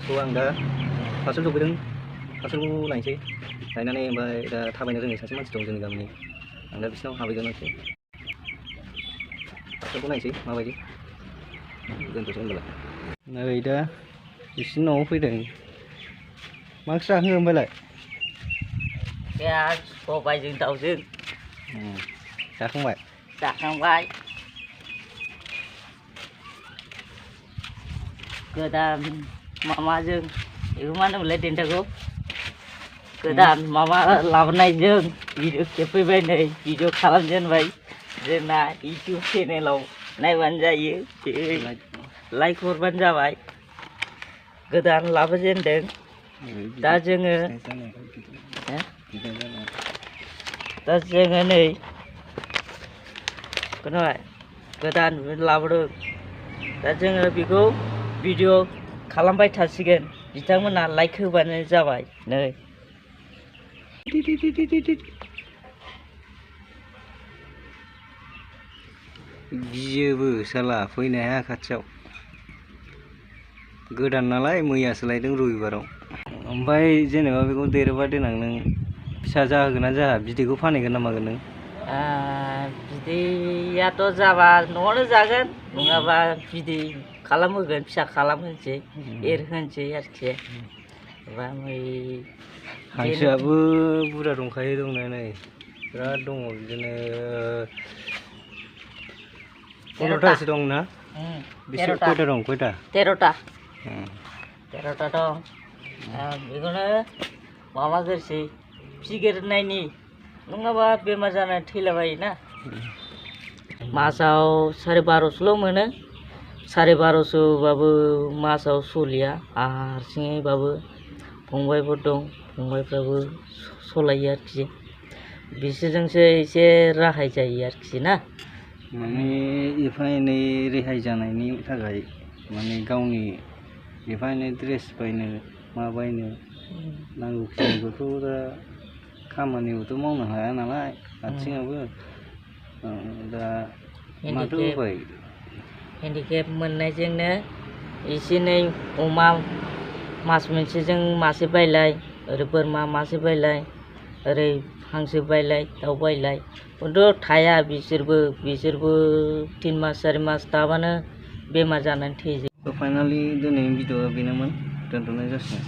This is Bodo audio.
स' आं दा पार्सेल सफैदों पार्सेलखौ लायनोसै लायनानै ओमफ्राय दा थाबायनो रोङै सासे मानसि दं जोंनि गामिनि आं दा बिसिनाव हाबहैगोन आरोखि पार्सेलखौ नायनोसै माबायदि दोनथ'सै होनबालाय नै दा बिसिनि न'आव फैदों मा ओंख्रि जाखो ओमफ्रायलाय सबायजों दाउजों जाखांबाय जाखांबाय गोदान मामाजों बेखौ मा होनोमोनलाय देन्थाखौ गोदान मामा लाबोनायजों भिडिअ खेबफैबाय नै भिडिअ खालामजेनबाय जोंना इउटिउब चेनेलाव नायबानो जायो लाइक हरबानो जाबाय गोदान लाबोजेनदों दा जोङो नै खोनाबाय गोदान लाबोदों दा जोङो बेखौ भिडिअ खालामबाय थासिगोन बिथांमोना लाइक होबानो जाबाय नै गियोबो साला फैनो हाया खाथियाव गोदान नालाय मैयासो लायदों रबिबाराव ओमफ्राय जेनेबा बेखौ देरोबा देनां नों फिसा जाहोगोन ना जाया बिदैखौ फानहैगोन ना मागोन नों बिदैयाथ' जाबा न'आवनो जागोन नङाबा बिदै खालामहोगोन फिसा खालामहोनोसै एरहोनोसै आरोखि हांसोआबो बुरजा दंखायो दंनाया नै बिराद दङ बिदिनो 15थासो दं ना बेसे खयथा दं खयथा 13टा दं बेखौनो माबाग्रोसै फिसिग्रोनायनि नङाबा बेमार जानानै थैलाबायोना मासाव 12,500ल' मोनो 12,500बाबो मासाव सोलिया हारसिङैबाबो फंबायफोर दं फंबायफ्राबो सलायो आरोखि बिसोरजोंसो एसे राहाय जायो आरोखि ना माने एफा एनै रेहाय जानायनि थाखाय माने गावनि एफा एनै ड्रेस बायनो मा बायनो नांगौखिनिखौथ' दा खामानिबोथ' मावनो हाया नालाय आथिङाबो दा माथो उपाय हेन्डिकेप मोननायजोंनो एसे एनै अमा मास मोनसेजों मासे बायलाय ओरै बोरमा मासे बायलाय ओरै हांसो बायलाय दाउ बायलाय खिन्थु थाया बिसोरबो 3 मास 4 मास थाबानो बेमार जानानै थैजोबो फाइनालि दिनैनि भिडिअ'आ बेनोमोन दोनथ'नाय जासिगोन